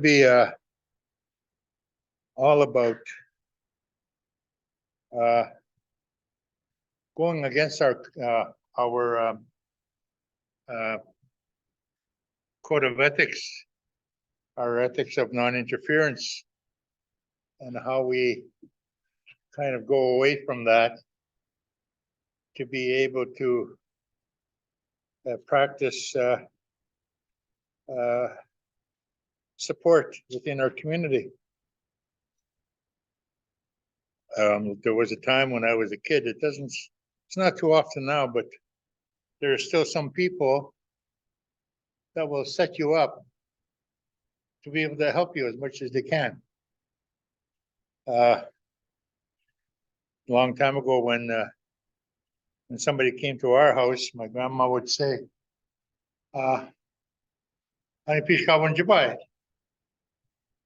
Be all about uh, going against our uh, code of ethics, our ethics of non-interference, and how we kind of go away from that to be able to practice support within our community. There was a time when I was a kid, it's not too often now, but there are still some people that will set you up to be able to help you as much as they can. A long time ago, when somebody came to our house, my grandma would say, "Ani pishkawan jabai,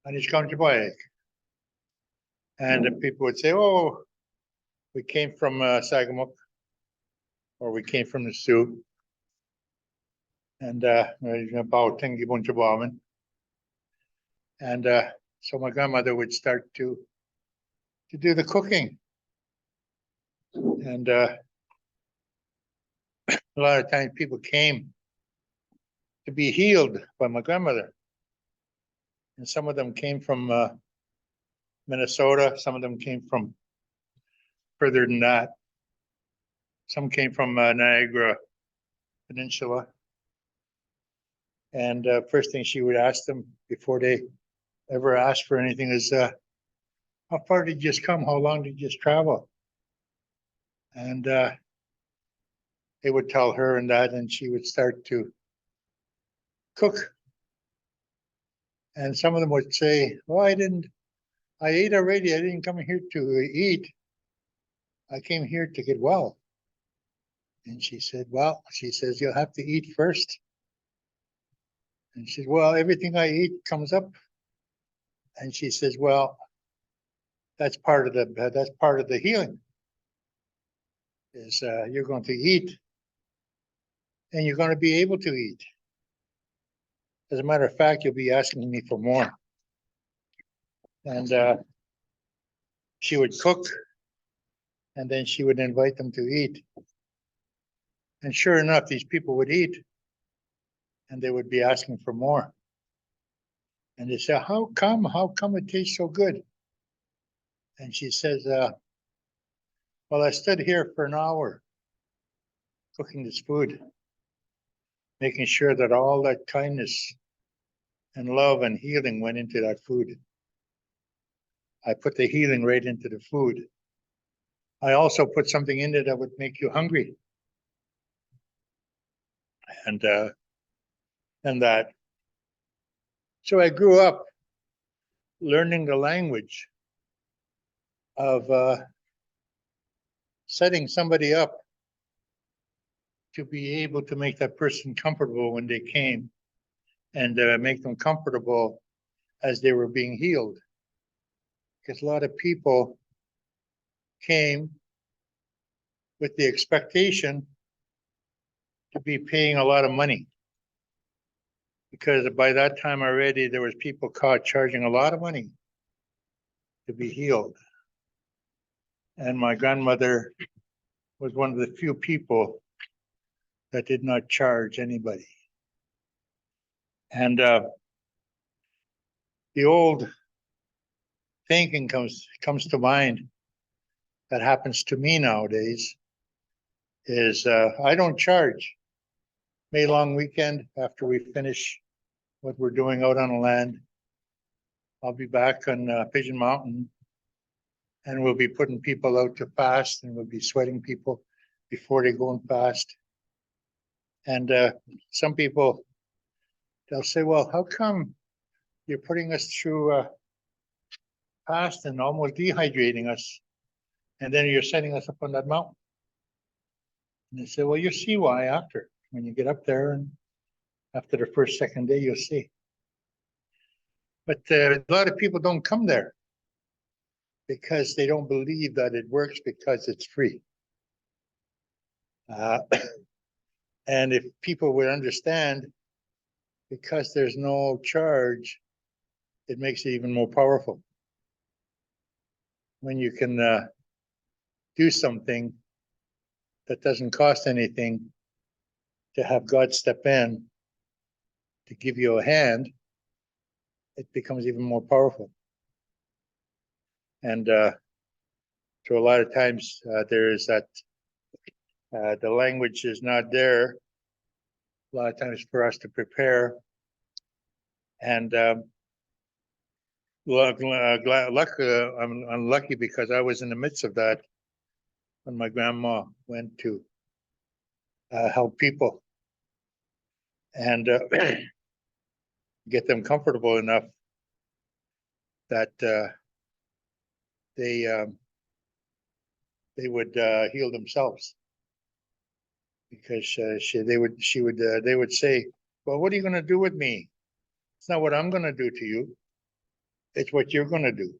ani shkawan jabai," and the people would say, "Oh, we came from Sagamuk, or we came from the Sioux," and about Tengibun Jabaman. And so my grandmother would start to do the cooking. And a lot of times people came to be healed by my grandmother. And some of them came from Minnesota. Some of them came from further than that. Some came from Niagara Peninsula. And first thing she would ask them before they ever asked for anything is, how far did you just come? How long did you just travel? And they would tell her and that, and she would start to cook. And some of them would say, "Oh, I ate already. I didn't come here to eat. I came here to get well." And she said, "Well," she says, "you'll have to eat first." And she said, "Well, everything I eat comes up." And she says, "Well, that's part of the healing. Is you're going to eat, and you're going to be able to eat. As a matter of fact, you'll be asking me for more." And she would cook, and then she would invite them to eat. And sure enough, these people would eat, and they would be asking for more. And they say, "How come? How come it tastes so good?" And she says, "Well, I stood here for an hour cooking this food, making sure that all that kindness and love and healing went into that food. I put the healing right into the food. I also put something in it that would make you hungry." And that. So I grew up learning the language of setting somebody up to be able to make that person comfortable when they came, and make them comfortable as they were being healed. Because a lot of people came with the expectation to be paying a lot of money. Because by that time already, there was people caught charging a lot of money to be healed. And my grandmother was one of the few people that did not charge anybody. And the old thinking comes to mind that happens to me nowadays is I don't charge. May long weekend, after we finish what we're doing out on the land, I'll be back on Pigeon Mountain, and we'll be putting people out to fast, and we'll be sweating people before they go and fast. And some people, they'll say, "Well, how come you're putting us through fast and almost dehydrating us, and then you're setting us up on that mountain?" And they say, "Well, you'll see why after. When you get up there, and after the first, second day, you'll see." But a lot of people don't come there because they don't believe that it works because it's free. And if people would understand, because there's no charge, it makes it even more powerful. When you can do something that doesn't cost anything, to have God step in to give you a hand, it becomes even more powerful. And so a lot of times there is that the language is not there. A lot of times for us to prepare. And I'm unlucky because I was in the midst of that when my grandma went to help people and get them comfortable enough that they would heal themselves, because they would say, "Well, what are you going to do with me? It's not what I'm going to do to you. It's what you're going to do,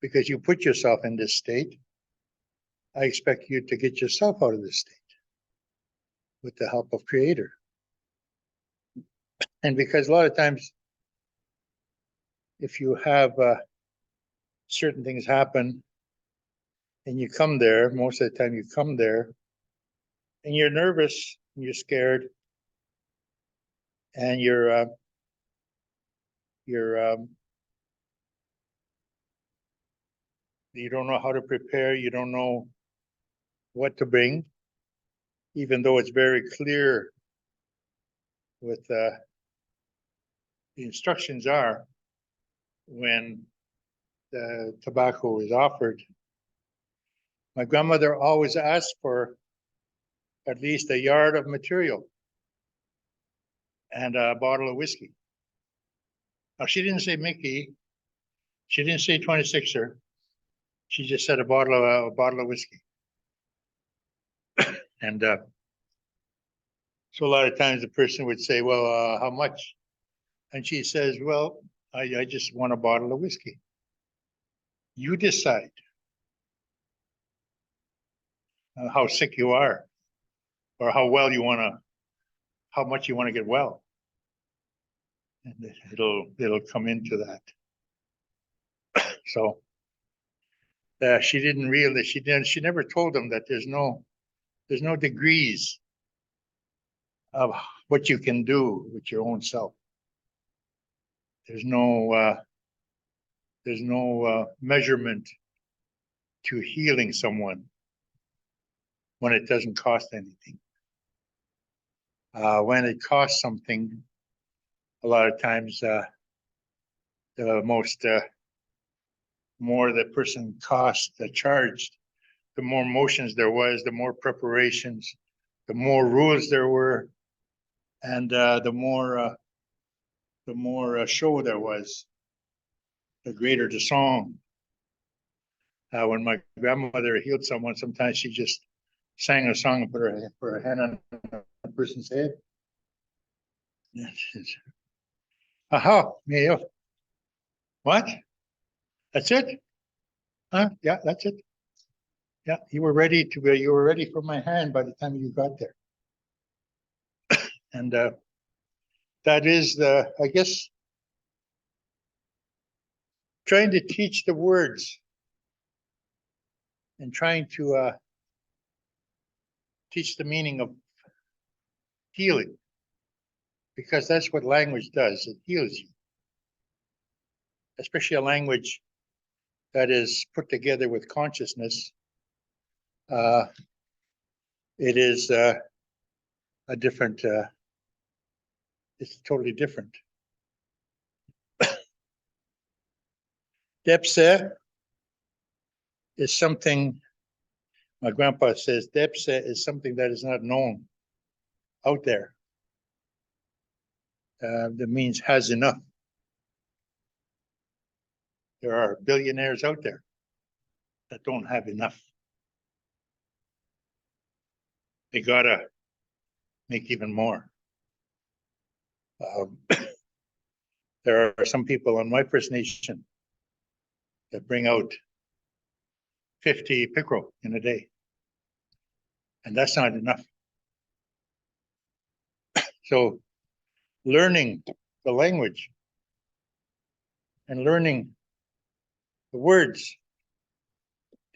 because you put yourself in this state. I expect you to get yourself out of this state with the help of Creator." And because a lot of times, if you have certain things happen and you come there, most of the time you come there and you're nervous and you're scared and you don't know how to prepare, you don't know what to bring, even though it's very clear with the instructions are when the tobacco is offered. My grandmother always asked for at least a yard of material and a bottle of whiskey. Now, she didn't say Mickey, she didn't say 26er, she just said a bottle of whiskey. And so a lot of times the person would say, "Well, how much?" And she says, "Well, I just want a bottle of whiskey. You decide how sick you are, or how much you want to get well." And it'll come into that. So she never told them that there's no degrees of what you can do with your own self. There's no measurement to healing someone when it doesn't cost anything. When it costs something, a lot of times the more the person charged, the more motions there was, the more preparations, the more rules there were, and the more show there was, the greater the song. When my grandmother healed someone, sometimes she just sang a song and put her hand on a person's head. Aha, Mayo. What? That's it? Huh? Yeah, that's it. Yeah, you were ready for my hand by the time you got there. And that is I guess, trying to teach the words and trying to teach the meaning of healing, because that's what language does. It heals you, especially a language that is put together with consciousness. It is a different, it's totally different. Depse is something, my grandpa says, Depse is something that is not known out there. That means has enough. There are billionaires out there that don't have enough. They gotta make even more. There are some people on my First Nation that bring out 50 pickerel in a day, and that's not enough. So learning the language and learning the words.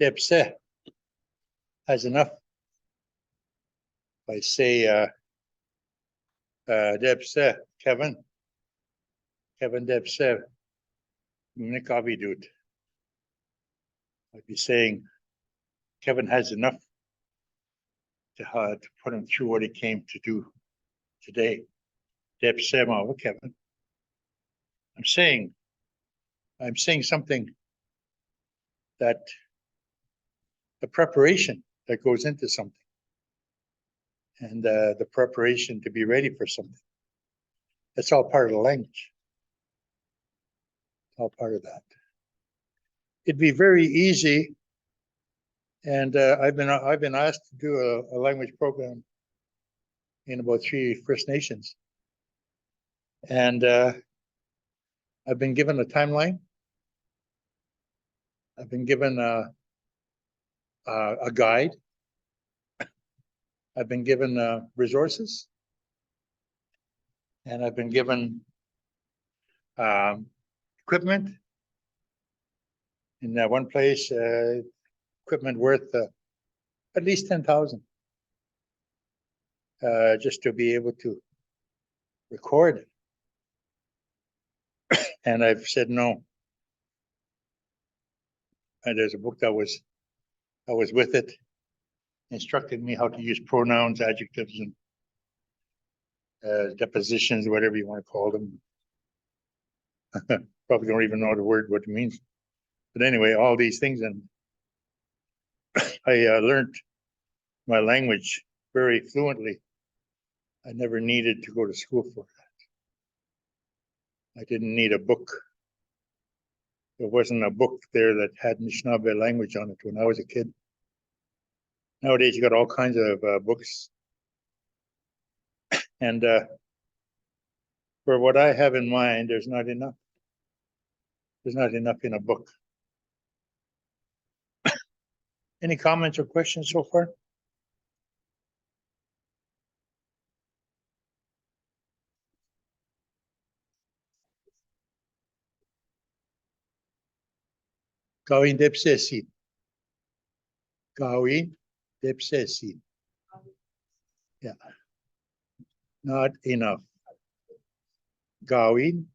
Depse has enough. If I say Depse, Kevin Depse, Mnikavidut. I'd be saying Kevin has enough to put him through what he came to do today. Depse Mava Kevin. I'm saying something that the preparation that goes into something and the preparation to be ready for something. That's all part of the language. It's all part of that. It'd be very easy, and I've been asked to do a language program in about 3 First Nations, and I've been given a timeline. I've been given a guide. I've been given resources, and I've been given equipment. In that one place, equipment worth at least 10,000, just to be able to record. And I've said no. And there's a book that was with it, instructed me how to use pronouns, adjectives, and depositions, whatever you want to call them. Probably don't even know the word, what it means. But anyway, all these things, and I learned my language very fluently. I never needed to go to school for that. I didn't need a book. There wasn't a book there that had Anishinaabe language on it when I was a kid. Nowadays, you got all kinds of books. And for what I have in mind, there's not enough. There's not enough in a book. Any comments or questions so far? Gawin depsesin. Gawin depsesin. Yeah. Not enough. Gawin.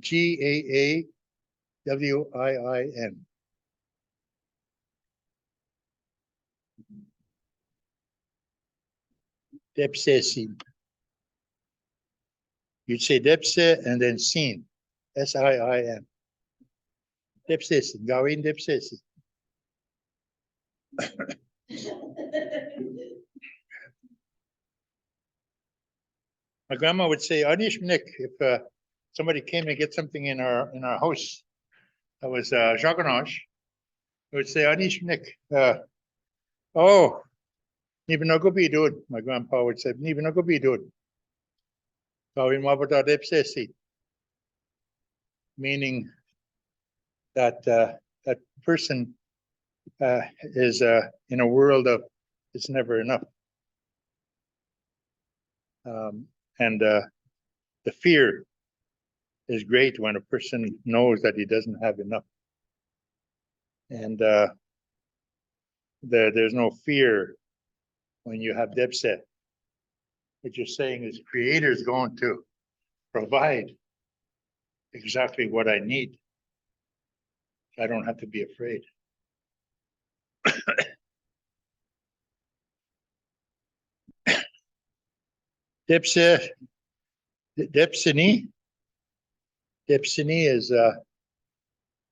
Gaawin. Depsesin. You'd say depse and then sin. S-I-I-N. Depsesin. Gawin depsesin. My grandma would say, Anishmnik, if somebody came to get something in our house that was Jaganash, I would say, Anishmnik, oh, Nibinagobi dude. My grandpa would say, Nibinagobi dude. Meaning that that person is in a world of it's never enough. And the fear is great when a person knows that he doesn't have enough. And there's no fear when you have depset. What you're saying is Creator is going to provide exactly what I need. I don't have to be afraid. Depsini is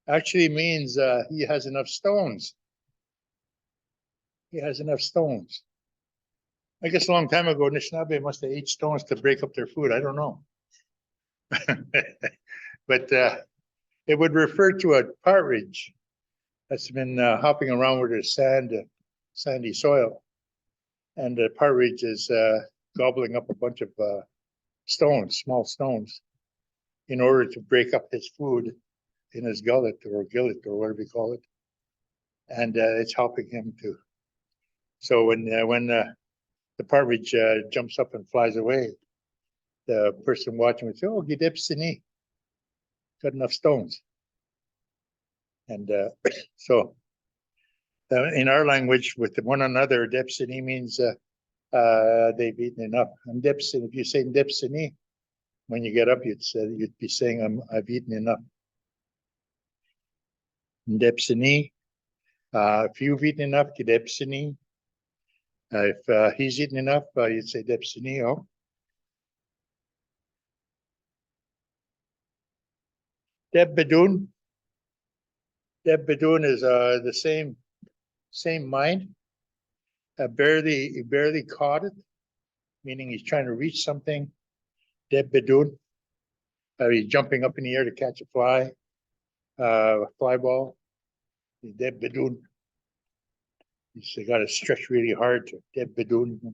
actually means he has enough stones. He has enough stones. I guess a long time ago, Anishinaabe must have ate stones to break up their food. I don't know. But it would refer to a partridge that's been hopping around with a sandy soil. And the partridge is gobbling up a bunch of stones, small stones, in order to break up his food in his gullet or whatever you call it. And it's helping him to. So when the partridge jumps up and flies away, the person watching would say, "Oh, Gidepsini, got enough stones." And so in our language, with one another, Depsini means they've eaten enough. And Depsini, if you say Depsini, when you get up, you'd be saying, I've eaten enough. Depsini, if you've eaten enough, Depsini. If he's eaten enough, you'd say Depsini. Oh. Deb Bedun. Deb Bedun is the same mind. He barely caught it, meaning he's trying to reach something. Deb Bedun. He's jumping up in the air to catch a fly ball. Deb Bedun. He's got to stretch really hard to Deb Bedun.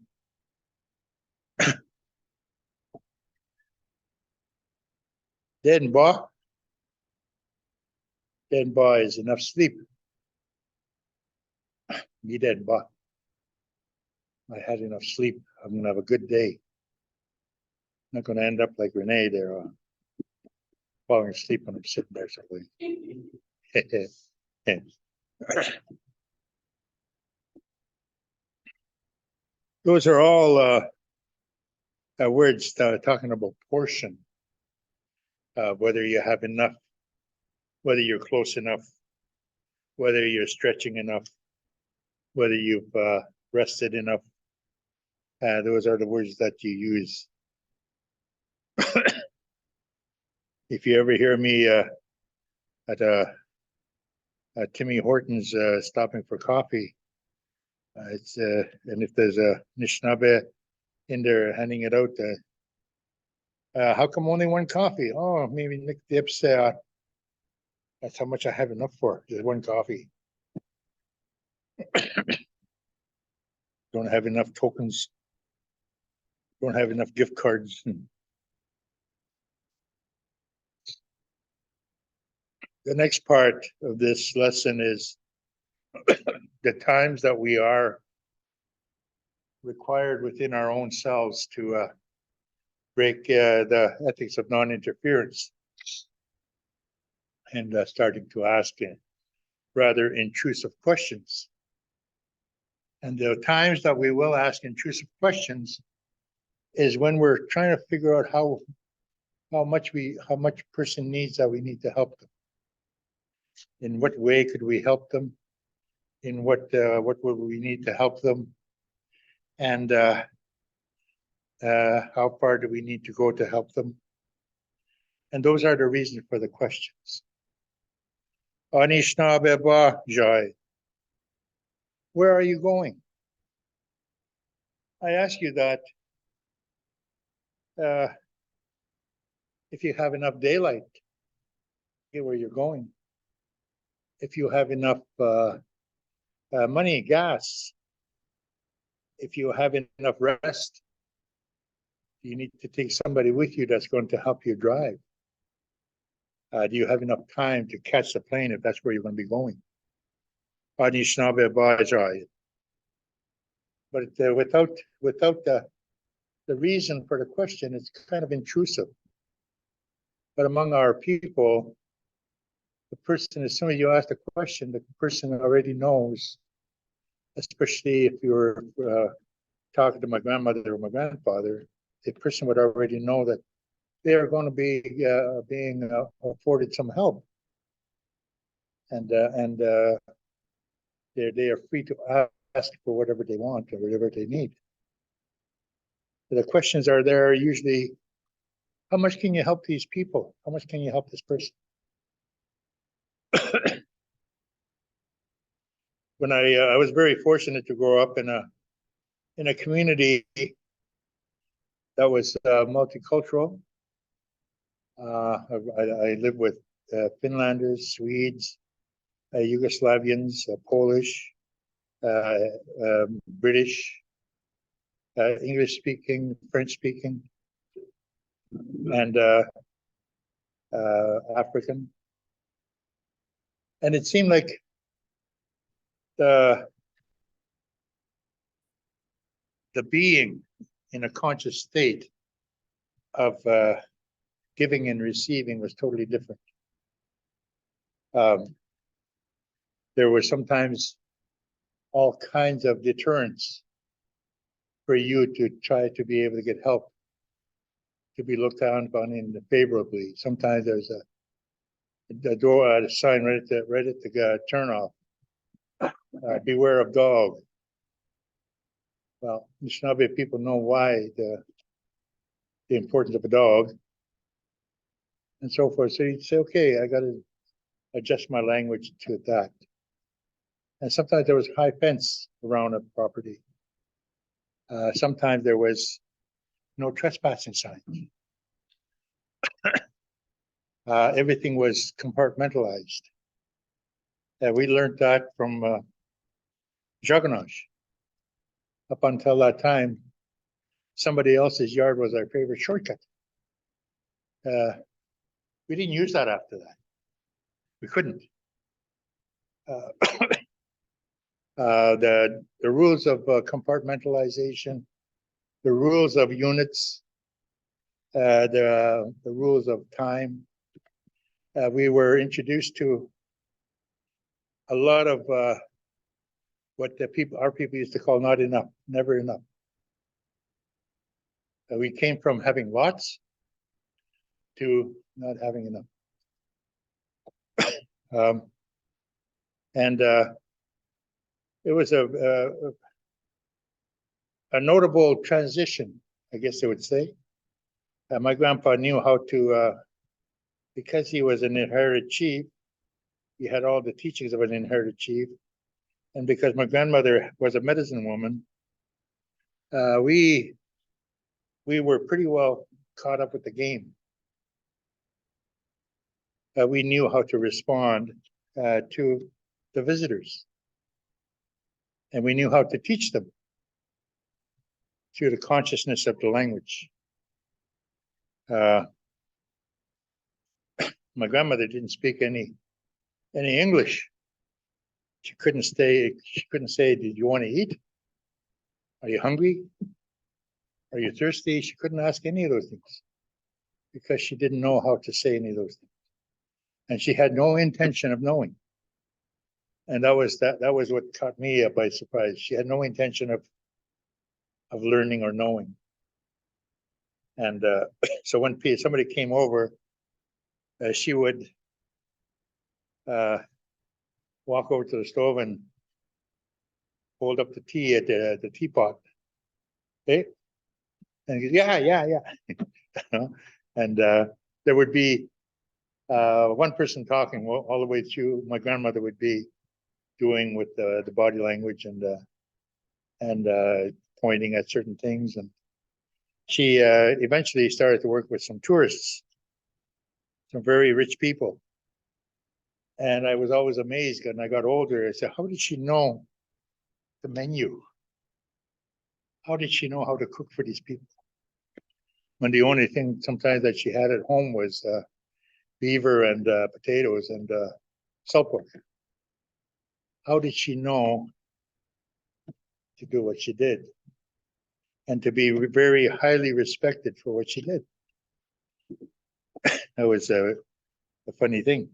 Den Ba. Den Ba is enough sleep. Me Den Ba. I had enough sleep. I'm going to have a good day. I'm not going to end up like Renee there, falling asleep when I'm sitting there. Those are all words talking about portion, whether you have enough, whether you're close enough, whether you're stretching enough, whether you've rested enough. Those are the words that you use. If you ever hear me at Timmy Hortons stopping for coffee, and if there's a Anishinaabe in there handing it out, how come only one coffee? Oh, maybe Nick Dips. That's how much I have enough for. Just one coffee. Don't have enough tokens. Don't have enough gift cards. The next part of this lesson is the times that we are required within our own selves to break the ethics of non-interference and starting to ask rather intrusive questions. And the times that we will ask intrusive questions is when we're trying to figure out how much person needs that we need to help them. In what way could we help them? In what would we need to help them? And how far do we need to go to help them? And those are the reasons for the questions. Anishinaabe ba jai. Where are you going? I ask you that if you have enough daylight, get where you're going. If you have enough money, gas, if you have enough rest, you need to take somebody with you that's going to help you drive. Do you have enough time to catch the plane if that's where you're going to be going? But without the reason for the question, it's kind of intrusive. But among our people, the person, as soon as you ask the question, the person already knows, especially if you're talking to my grandmother or my grandfather, the person would already know that they are going to be being afforded some help. And they are free to ask for whatever they want or whatever they need. The questions are there usually, how much can you help these people? How much can you help this person? When I was very fortunate to grow up in a community that was multicultural. I lived with Finlanders, Swedes, Yugoslavians, Polish, British, English speaking, French speaking, and African. And it seemed like the being in a conscious state of giving and receiving was totally different. There were sometimes all kinds of deterrents for you to try to be able to get help, to be looked down upon favorably. Sometimes there's a door, a sign right at the turnoff. Beware of dog. Well, Anishinaabe people know why the importance of a dog, and so forth. So you'd say, okay, I got to adjust my language to that. And sometimes there was high fence around a property. Sometimes there was no trespassing sign. Everything was compartmentalized. We learned that from Juggernaut. Up until that time, somebody else's yard was our favorite shortcut. We didn't use that after that. We couldn't. The rules of compartmentalization, the rules of units, the rules of time. We were introduced to a lot of what our people used to call not enough, never enough. We came from having lots to not having enough. And it was a notable transition, I guess I would say. My grandpa knew how to, because he was an inherited chief, he had all the teachings of an inherited chief. And because my grandmother was a medicine woman, we were pretty well caught up with the game. We knew how to respond to the visitors. And we knew how to teach them through the consciousness of the language. My grandmother didn't speak any English. She couldn't say, did you want to eat? Are you hungry? Are you thirsty? She couldn't ask any of those things because she didn't know how to say any of those things. And she had no intention of knowing. And that was what caught me by surprise. She had no intention of learning or knowing. And so when somebody came over, she would walk over to the stove and hold up the tea at the teapot. Okay? And yeah. And there would be one person talking all the way through. My grandmother would be doing with the body language and pointing at certain things. And she eventually started to work with some tourists, some very rich people. And I was always amazed when I got older. I said, how did she know the menu? How did she know how to cook for these people? When the only thing sometimes that she had at home was beaver and potatoes and salt pork. How did she know to do what she did and to be very highly respected for what she did? That was a funny thing.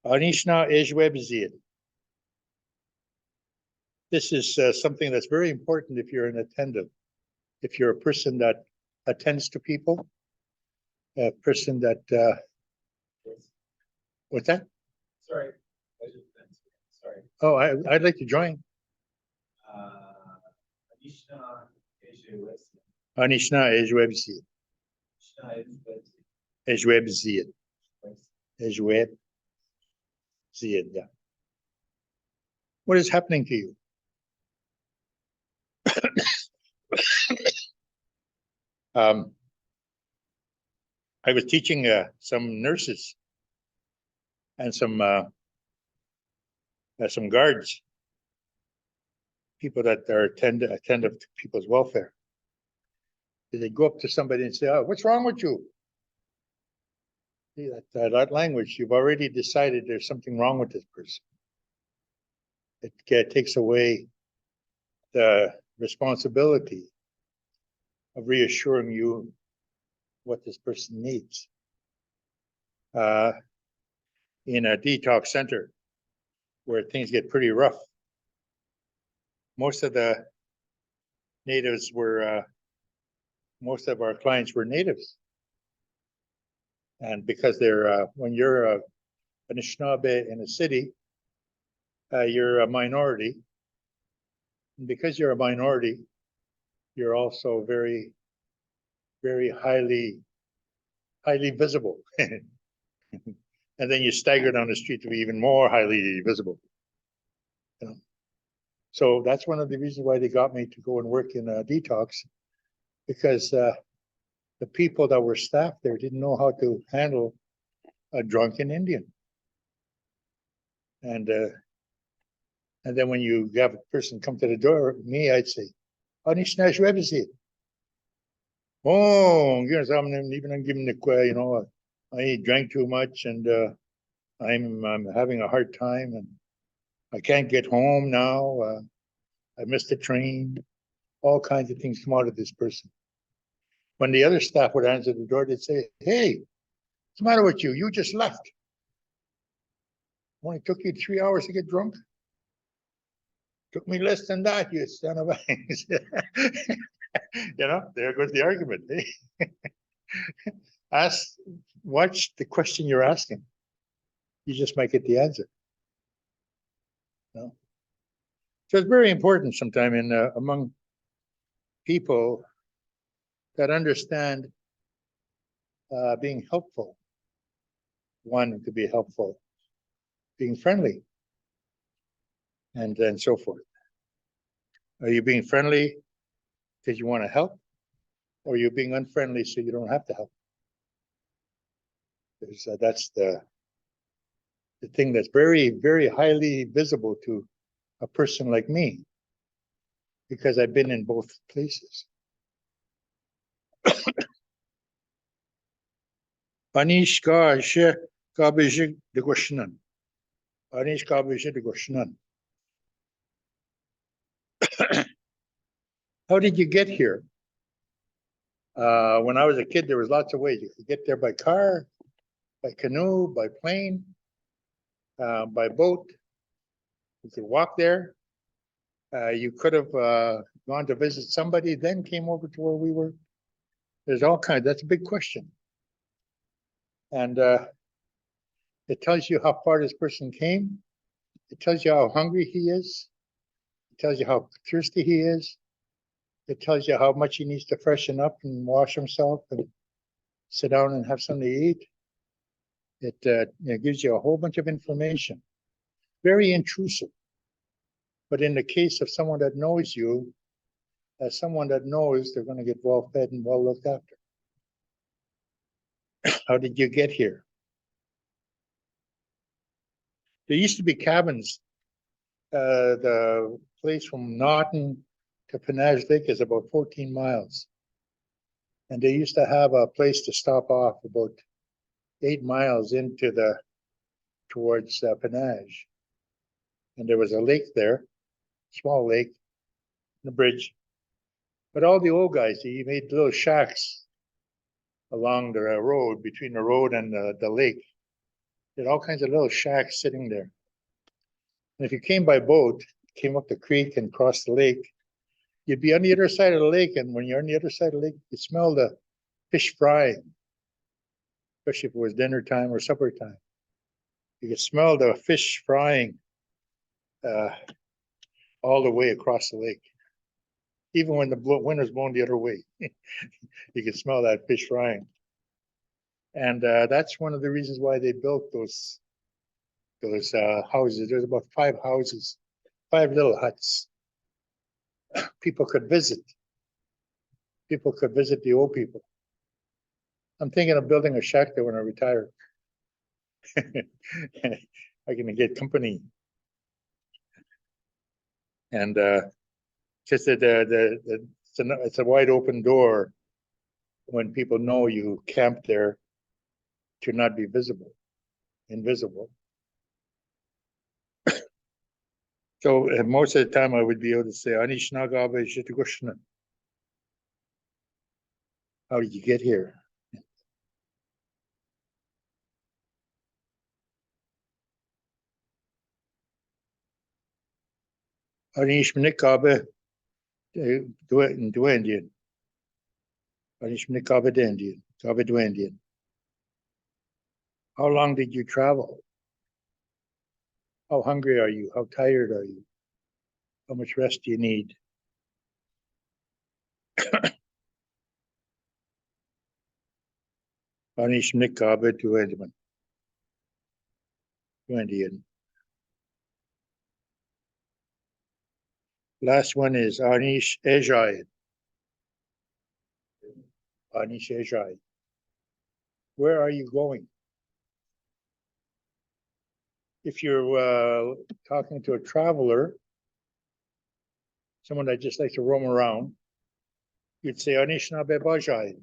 Anishna Ejwebzid. This is something that's very important if you're an attendant. If you're a person that attends to people, a person that, what's that? Sorry. Oh, I'd like to join. Anishna Ejwebzid. Ejwebzid. Ejwebzid, yeah. What is happening to you? I was teaching some nurses and some guards, people that are attentive to people's welfare. They go up to somebody and say, "Oh, what's wrong with you?" See, that language, you've already decided there's something wrong with this person. It takes away the responsibility of reassuring you what this person needs. In a detox center where things get pretty rough, most of the natives were, most of our clients were natives. And because they're, when you're an Anishinaabe in a city, you're a minority. And because you're a minority, you're also very, very highly visible. And then you stagger down the street to be even more highly visible. You know? So that's one of the reasons why they got me to go and work in a detox, because the people that were staffed there didn't know how to handle a drunken Indian. And then when you have a person come to the door, me, I'd say, "Anishnash Rebbe." Oh, yes, I'm even giving the, you know, I drank too much and I'm having a hard time and I can't get home now. I missed the train. All kinds of things come out of this person. When the other staff would answer the door, they'd say, "Hey, what's the matter with you? You just left. Only took you 3 hours to get drunk. Took me less than that, you son of a." You know, there goes the argument. Watch the question you're asking. You just might get the answer. You know? So it's very important sometimes in among people that understand being helpful, wanting to be helpful, being friendly, and so forth. Are you being friendly because you want to help, or are you being unfriendly so you don't have to help? That's the thing that's very, very highly visible to a person like me, because I've been in both places. Anish Kaje Kabijik de Goshnan. Anish Kabijik de Goshnan. How did you get here? When I was a kid, there was lots of ways. You could get there by car, by canoe, by plane, by boat. You could walk there. You could have gone to visit somebody, then came over to where we were. There's all kinds. That's a big question. And it tells you how far this person came. It tells you how hungry he is. It tells you how thirsty he is. It tells you how much he needs to freshen up and wash himself and sit down and have something to eat. It gives you a whole bunch of information. Very intrusive. But in the case of someone that knows you, as someone that knows, they're going to get well fed and well looked after. How did you get here? There used to be cabins. The place from Naughton to Penage Lake is about 14 miles. And they used to have a place to stop off about 8 miles into towards Penage. And there was a lake there, small lake, and a bridge. But all the old guys, they made little shacks along the road, between the road and the lake. They had all kinds of little shacks sitting there. And if you came by boat, came up the creek and crossed the lake, you'd be on the other side of the lake. And when you're on the other side of the lake, you smell the fish frying, especially if it was dinner time or supper time. You could smell the fish frying all the way across the lake. Even when the wind was blowing the other way, you could smell that fish frying. And that's one of the reasons why they built those houses. There's about 5 houses, 5 little huts. People could visit. People could visit the old people. I'm thinking of building a shack there when I retire. I can get company. And just it's a wide open door when people know you camp there to not be invisible. So most of the time I would be able to say, Anishinagabe Shitugushna. How did you get here? Anishinagabe Duendian. Anishinagabe Duendian. Gabe Duendian. How long did you travel? How hungry are you? How tired are you? How much rest do you need? Anishinagabe Duendian. Duendian. Last one is Anish Ejai. Anish Ejai. Where are you going? If you're talking to a traveler, someone that just likes to roam around, you'd say Anishna Bebajai.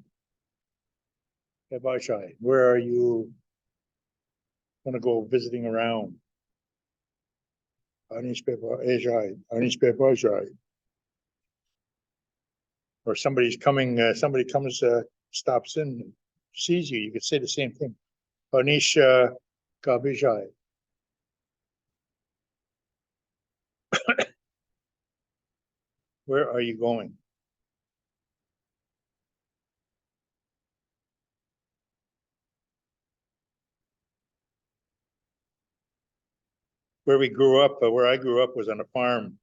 Bebajai. Where are you going to go visiting around? Anish Bebajai. Anish Bebajai. Or somebody's coming, somebody comes, stops in, sees you, you could say the same thing. Anish Gabijai. Where are you going? Where we grew up, where I grew up was on a farm.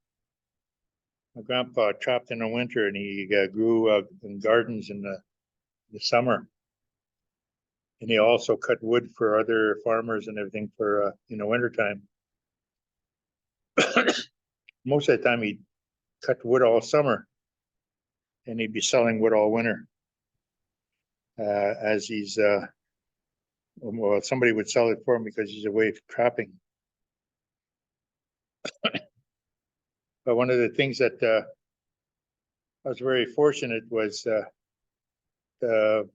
My grandpa trapped in the winter and he grew in gardens in the summer. And he also cut wood for other farmers and everything for in the wintertime. Most of the time he'd cut wood all summer and he'd be selling wood all winter. As he's well, somebody would sell it for him because he's away trapping. But one of the things that I was very fortunate was the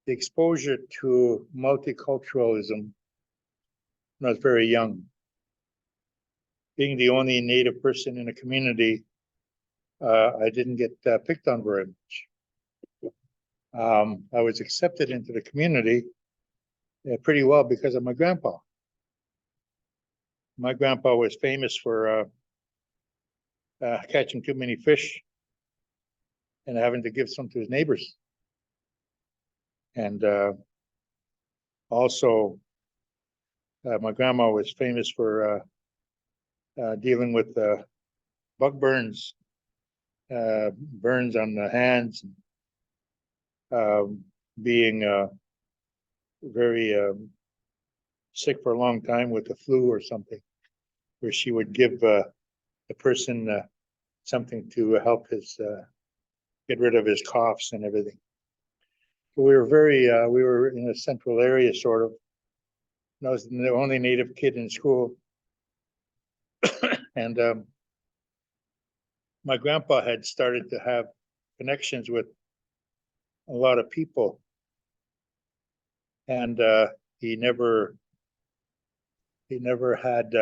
exposure to multiculturalism when I was very young. Being the only Native person in a community, I didn't get picked on very much. I was accepted into the community pretty well because of my grandpa. My grandpa was famous for catching too many fish and having to give some to his neighbors. And also, my grandma was famous for dealing with bug burns, burns on the hands, being very sick for a long time with the flu or something, where she would give the person something to help his get rid of his coughs and everything. So we were in a central area sort of. And I was the only Native kid in school. And my grandpa had started to have connections with a lot of people. And he never had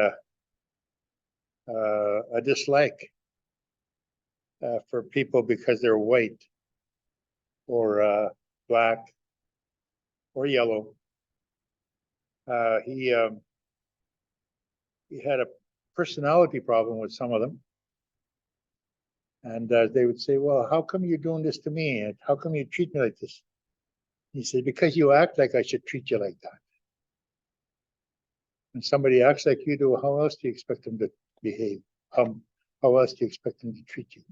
a dislike for people because they're white or black or yellow. He had a personality problem with some of them. And they would say, well, how come you're doing this to me? And how come you treat me like this? He said, because you act like I should treat you like that. When somebody acts like you do, how else do you expect them to behave? How else do you expect them to treat you?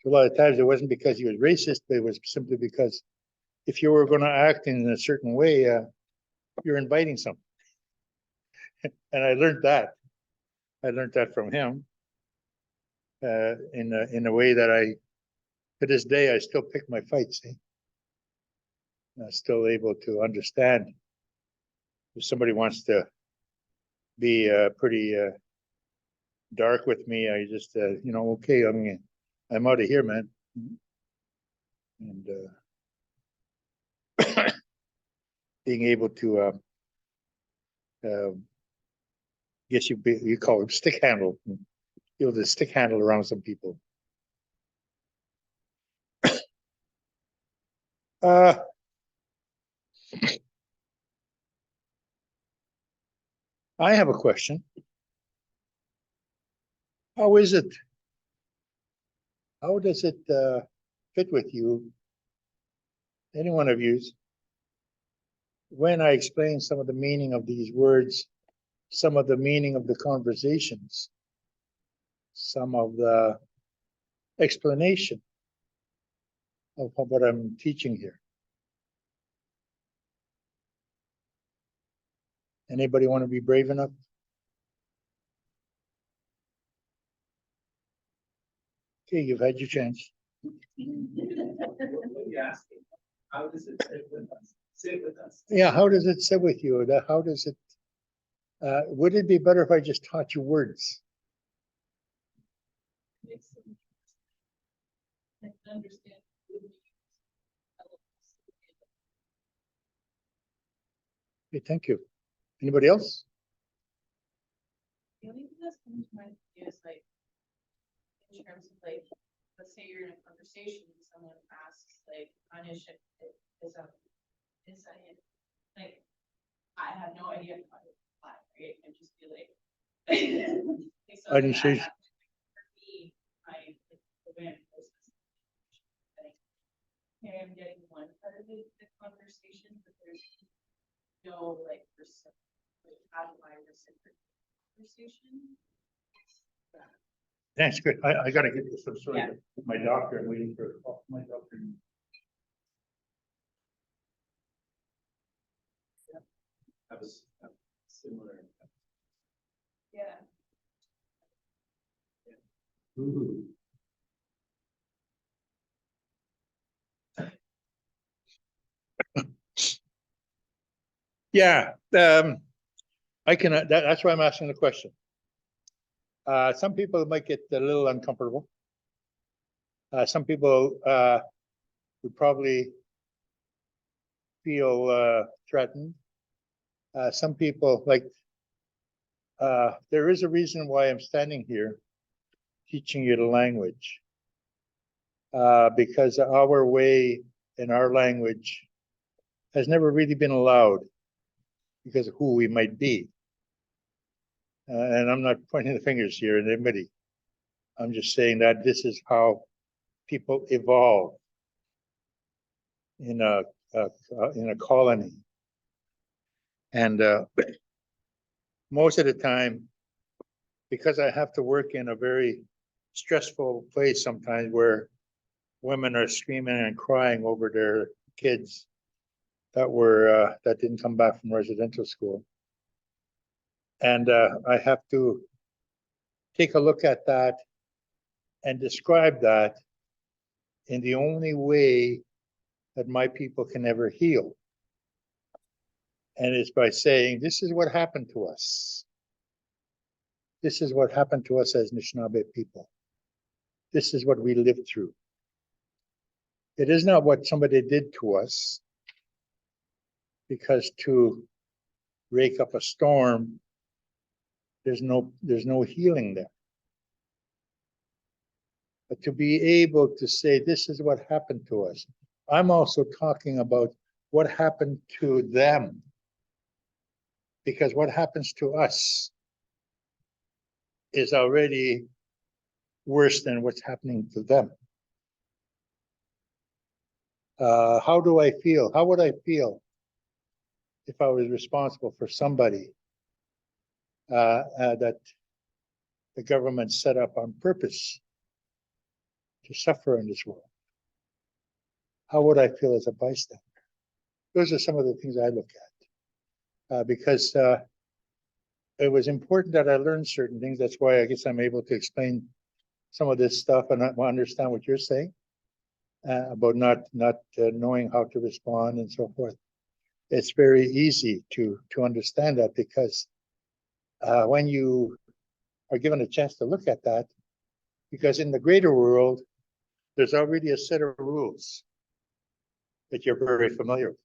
So a lot of times it wasn't because he was racist, but it was simply because if you were going to act in a certain way, you're inviting something. And I learned that. I learned that from him in a way that to this day, I still pick my fights. I'm still able to understand if somebody wants to be pretty dark with me. I just, okay, I'm out of here, man. And being able to guess you call it stick handle. You know, the stick handle around some people. Uh, I have a question. How is it? How does it fit with you, any one of you, when I explain some of the meaning of these words, some of the meaning of the conversations, some of the explanation of what I'm teaching here? Anybody want to be brave enough? Okay, you've had your chance. How does it sit with us? Sit with us. Yeah, how does it sit with you? How does it, would it be better if I just taught you words? Understand. Okay, thank you. Anybody else? The only thing that's coming to mind is like, in terms of like, let's say you're in a conversation and someone asks like, Anish, is I like, I have no idea how to reply, right? I just feel like. So I didn't say. for me, the way I'm processing it, okay, I'm getting one part of the conversation, but there's no like, how do I reciprocate conversation? That's good. I gotta get this. I'm sorry. Yeah. My doctor, I'm waiting for my doctor. That was similar. Yeah. Ooh. Yeah, I can, that's why I'm asking the question. Some people might get a little uncomfortable. Some people would probably feel threatened. Some people like, there is a reason why I'm standing here teaching you the language. Because our way in our language has never really been allowed because of who we might be. And I'm not pointing the fingers here at anybody. I'm just saying that this is how people evolve in a colony. And most of the time, because I have to work in a very stressful place sometimes where women are screaming and crying over their kids that didn't come back from residential school. And I have to take a look at that and describe that in the only way that my people can ever heal. And it's by saying, this is what happened to us. This is what happened to us as Anishinaabe people. This is what we lived through. It is not what somebody did to us, because to rake up a storm, there's no healing there. But to be able to say, this is what happened to us. I'm also talking about what happened to them. Because what happens to us is already worse than what's happening to them. How do I feel? How would I feel if I was responsible for somebody that the government set up on purpose to suffer in this world? How would I feel as a bystander? Those are some of the things I look at, because it was important that I learned certain things. That's why I guess I'm able to explain some of this stuff and I understand what you're saying about not knowing how to respond and so forth. It's very easy to understand that, because when you are given a chance to look at that, because in the greater world, there's already a set of rules that you're very familiar with.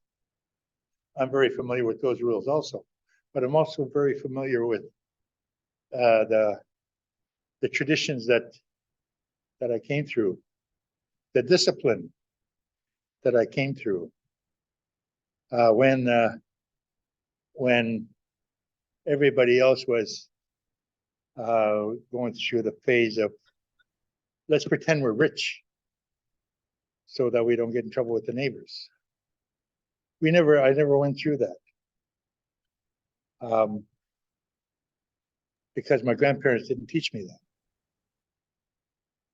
I'm very familiar with those rules also, but I'm also very familiar with the traditions that I came through, the discipline that I came through, when everybody else was going through the phase of, let's pretend we're rich so that we don't get in trouble with the neighbors. I never went through that. Because my grandparents didn't teach me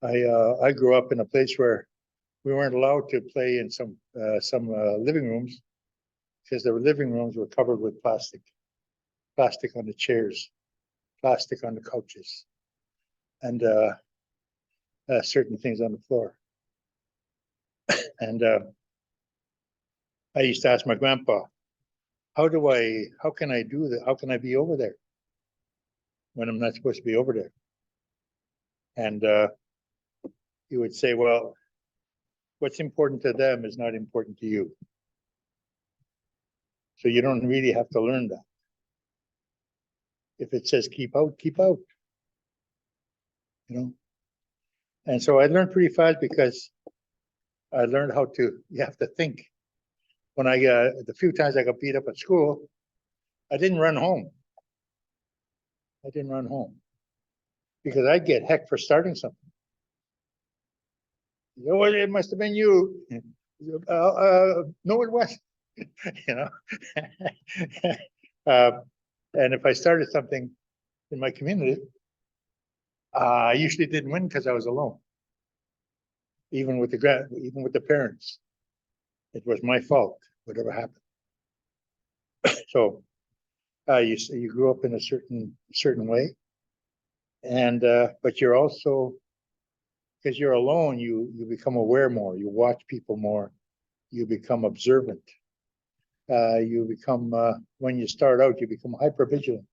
that. I grew up in a place where we weren't allowed to play in some living rooms because the living rooms were covered with plastic on the chairs, plastic on the couches, and certain things on the floor. And I used to ask my grandpa, how can I do that? How can I be over there when I'm not supposed to be over there? And he would say, well, what's important to them is not important to you. So you don't really have to learn that. If it says keep out, keep out. You know? And so I learned pretty fast because I learned you have to think. When the few times I got beat up at school, I didn't run home. Because I'd get hecked for starting something. Oh, it must have been you. No, it wasn't. You know. And if I started something in my community, I usually didn't win because I was alone. Even with the parents, it was my fault. Whatever happened. So, you grew up in a certain way, and but you're also, because you're alone, you become aware more. You watch people more. You become observant. You become when you start out, you become hyper vigilant,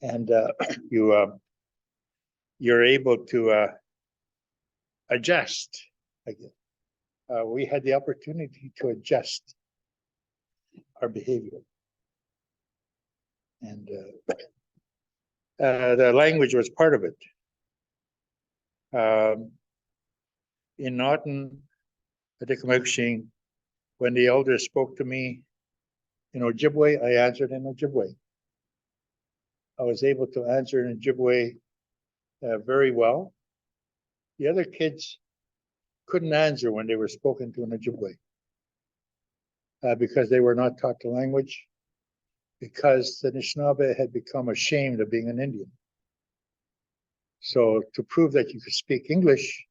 and you're able to adjust. We had the opportunity to adjust our behavior, and the language was part of it. In Naughton, Atikameksheng, when the elders spoke to me in Ojibwe, I answered in Ojibwe. I was able to answer in Ojibwe very well. The other kids couldn't answer when they were spoken to in Ojibwe because they were not taught the language, because the Anishinaabe had become ashamed of being an Indian. So to prove that you could speak English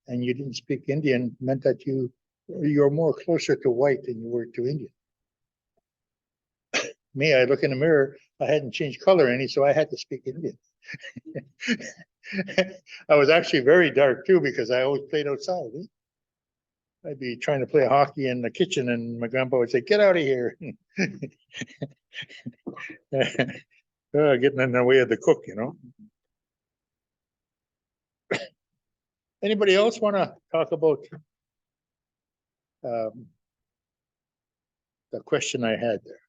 and you didn't speak Indian meant that you're more closer to white than you were to Indian. Me, I look in the mirror, I hadn't changed color any, so I had to speak Indian. I was actually very dark too because I always played outside. I'd be trying to play hockey in the kitchen and my grandpa would say, get out of here. Getting in the way of the cook, you know. Anybody else want to talk about the question I had there?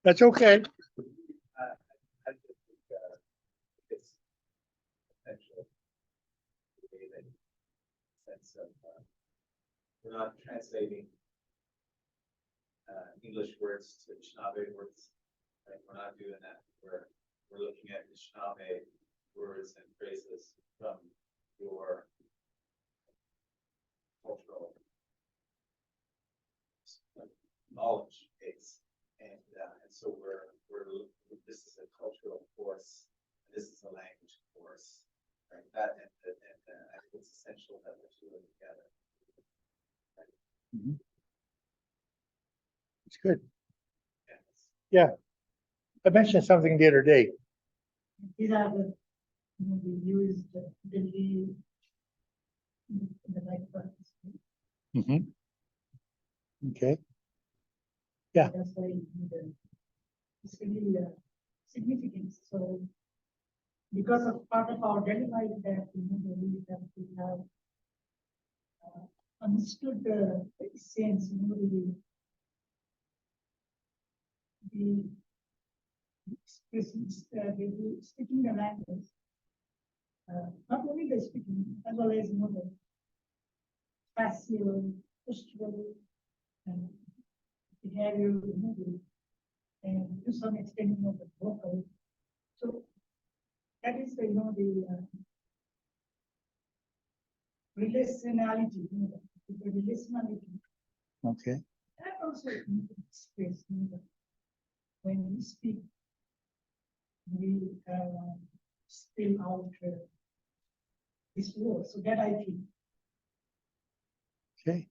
That's okay. I just think it's essential. Sense of we're not translating English words to Anishinaabe words. Right? We're not doing that. We're looking at Anishinaabe words and phrases from your cultural knowledge base, and so this is a cultural force. This is a language force. Right? That and I think it's essential that the two are together. Right? Mm-hmm. It's good. Yes. Yeah. I mentioned something the other day. These are the, we use the Delhi in the right purpose. Mhm. Okay, Yeah. That's why it's really significant. So because of part of our daily life that we have to have understood the sense, the expressions, the speaking the language. Not only the speaking, as well as the passive, postural, and behavior, and to some extent, the vocal. So that is the relationality, the relationality. okay, That also express when we speak, we spill out this word. So that I think okay.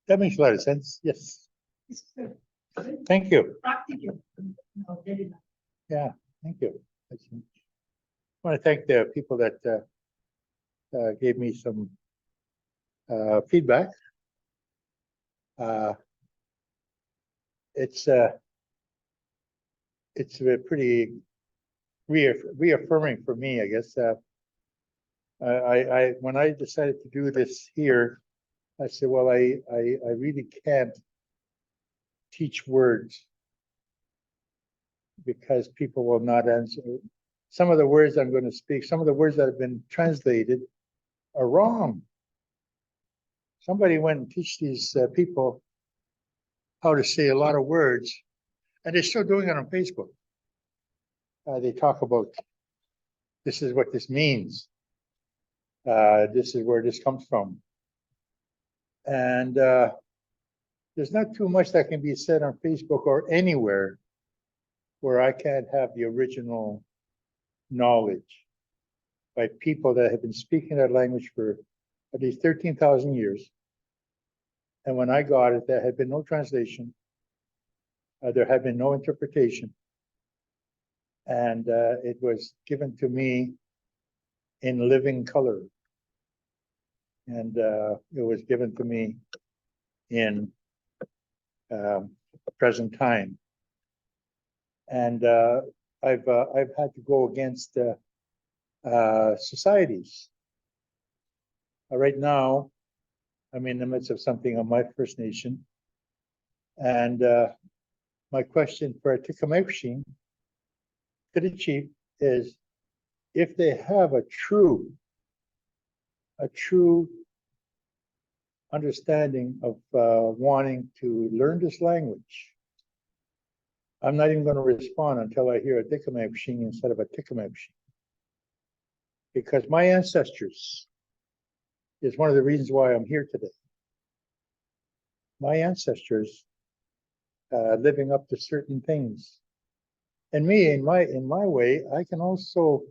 That makes a lot of sense. Yes, is very thank you. practical in our daily life. Yeah, thank you. I want to thank the people that gave me some feedback. It's pretty reaffirming for me, I guess. When I decided to do this here, I said, well, I really can't teach words because people will not answer. Some of the words I'm going to speak, some of the words that have been translated are wrong. Somebody went and teach these people how to say a lot of words, and they're still doing it on Facebook. They talk about this is what this means. This is where this comes from. And there's not too much that can be said on Facebook or anywhere where I can't have the original knowledge by people that have been speaking that language for at least 13,000 years. And when I got it, there had been no translation. There had been no interpretation. And it was given to me in living color. And it was given to me in present time. And I've had to go against societies. Right now, I'm in the midst of something on my First Nation. And my question for Atikameksheng to the chief is, if they have a true understanding of wanting to learn this language, I'm not even going to respond until I hear Atikameksheng instead of Atikameksheng. Because my ancestors is one of the reasons why I'm here today. My ancestors living up to certain things. And me, in my way, I can also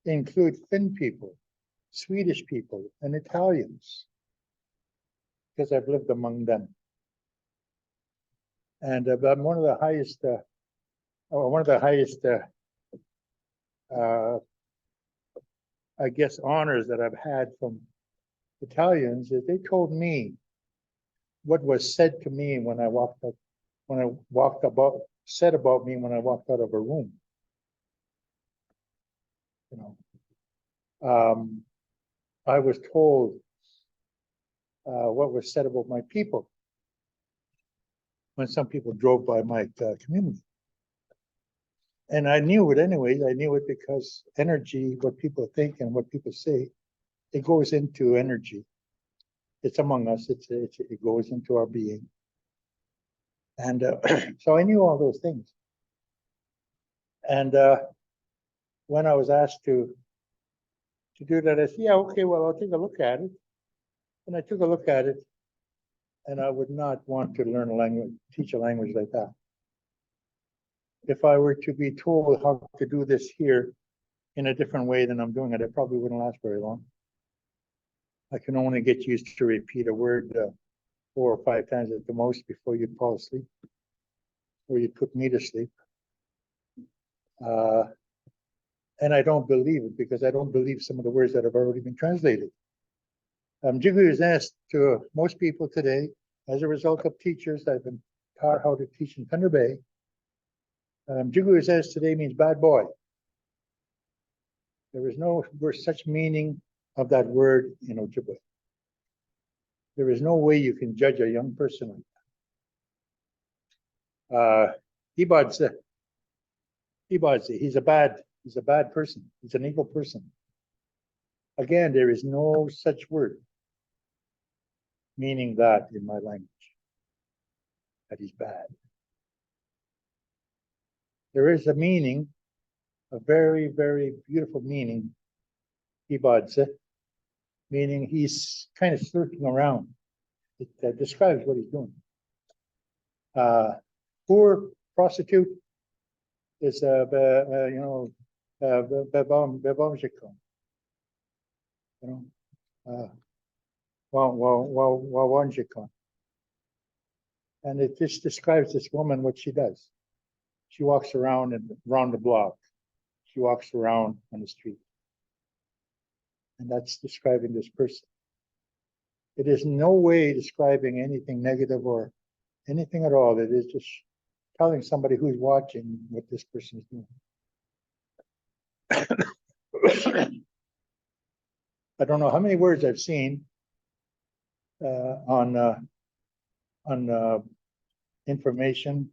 include Finn people, Swedish people, and Italians, because I've lived among them. And I'm one of the highest, I guess, honors that I've had from Italians is they told me what was said to me when I said about me when I walked out of a room. I was told what was said about my people when some people drove by my community. And I knew it anyways. I knew it because energy, what people think and what people say, it goes into energy. It's among us. It goes into our being. And so I knew all those things. And when I was asked to do that, I said, yeah, okay, well, I'll take a look at it. And I took a look at it, and I would not want to learn a language, teach a language like that. If I were to be told how to do this here in a different way than I'm doing it, it probably wouldn't last very long. I can only get used to repeat a word 4 or 5 times at the most before you'd fall asleep, or you'd put me to sleep. And I don't believe it because I don't believe some of the words that have already been translated. Jigu is asked to most people today, as a result of teachers that have been taught how to teach in Thunder Bay. Jigu is asked today means bad boy. There is no such meaning of that word in Ojibwe. There is no way you can judge a young person like that. Ibadze, he's a bad person. He's an evil person. Again, there is no such word meaning that in my language, that he's bad. There is a meaning, a very, very beautiful meaning, Ibadze, meaning he's kind of lurking around. It describes what he's doing. Poor prostitute is bebomjikon. Wawanjikon. And it just describes this woman, what she does. She walks around the block. She walks around on the street. And that's describing this person. It is no way describing anything negative or anything at all. It is just telling somebody who's watching what this person is doing. I don't know how many words I've seen on information.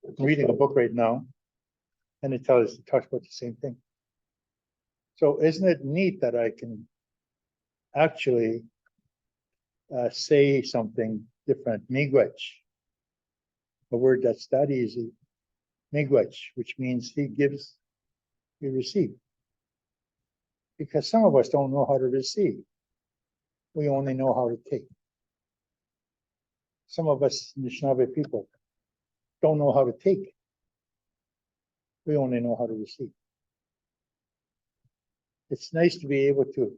I'm reading a book right now, and it talks about the same thing. So isn't it neat that I can actually say something different? Miigwech, a word that's that easy. Miigwech, which means he gives, we receive. Because some of us don't know how to receive. We only know how to take. Some of us Anishinaabe people don't know how to take. We only know how to receive. It's nice to be able to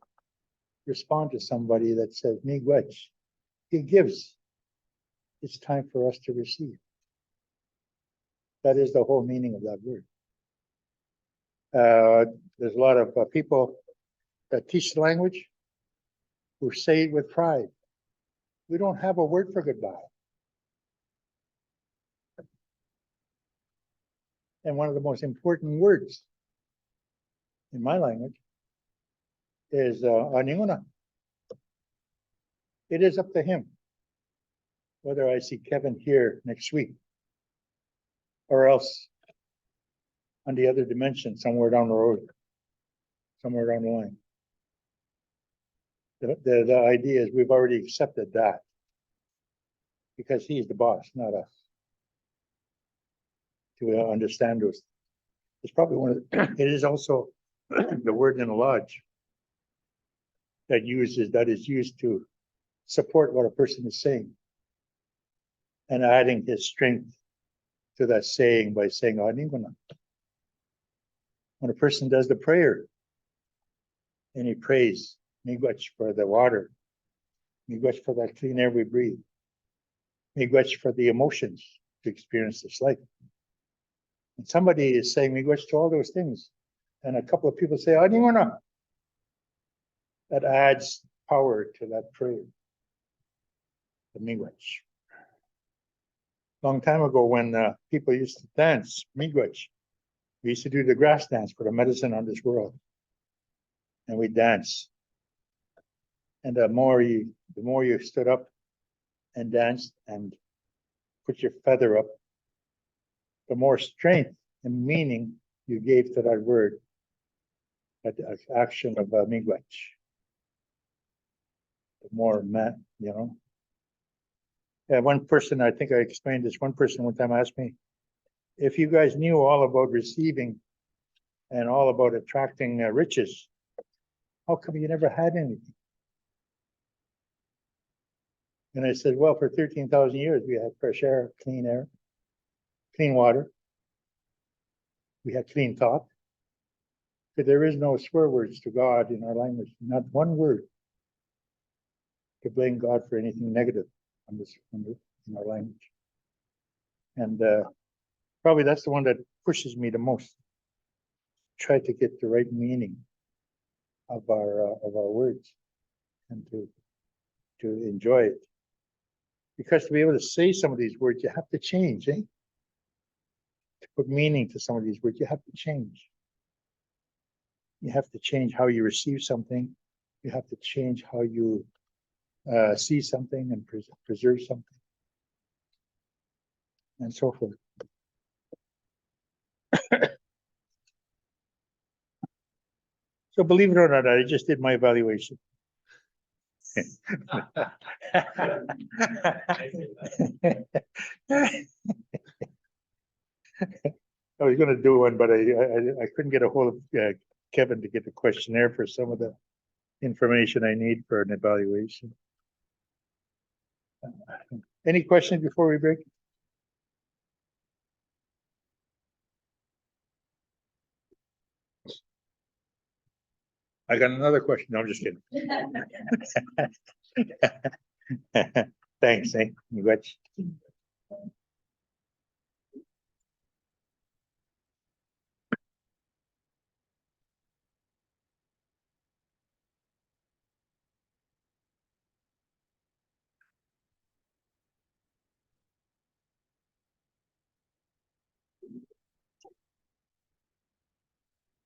respond to somebody that says, Miigwech, he gives. It's time for us to receive. That is the whole meaning of that word. There's a lot of people that teach the language who say it with pride. We don't have a word for goodbye. And one of the most important words in my language is aninguna. It is up to him whether I see Kevin here next week or else on the other dimension, somewhere down the road, somewhere down the line. The idea is we've already accepted that because he's the boss, not us. To understand those, it's probably one of the, it is also the word in the lodge that is used to support what a person is saying and adding his strength to that saying by saying Aninguna. When a person does the prayer and he prays Miigwech for the water, Miigwech for that clean air we breathe, Miigwech for the emotions to experience this life. And somebody is saying Miigwech to all those things, and a couple of people say Aninguna. That adds power to that prayer. The Miigwech. Long time ago, when people used to dance Miigwech, we used to do the grass dance for the medicine on this world, and we dance. And the more you stood up and danced and put your feather up, the more strength and meaning you gave to that word, that action of Miigwech. The more, Yeah, one person, I think I explained this, one person one time asked me, if you guys knew all about receiving and all about attracting riches, how come you never had anything? And I said, well, for 13,000 years, we had fresh air, clean water. We had clean thought. But there is no swear words to God in our language, not one word to blame God for anything negative in our language. And probably that's the one that pushes me the most. try to get the right meaning of our words and to enjoy it. Because to be able to say some of these words, you have to change, eh? To put meaning to some of these words, you have to change. You have to change how you receive something. You have to change how you see something and preserve something, and so forth. So believe it or not, I just did my evaluation. I was gonna do one, but I couldn't get a hold of Kevin to get the questionnaire for some of the information I need for an evaluation. Any questions before we break? I got another question. No, I'm just kidding. Thanks, eh? You got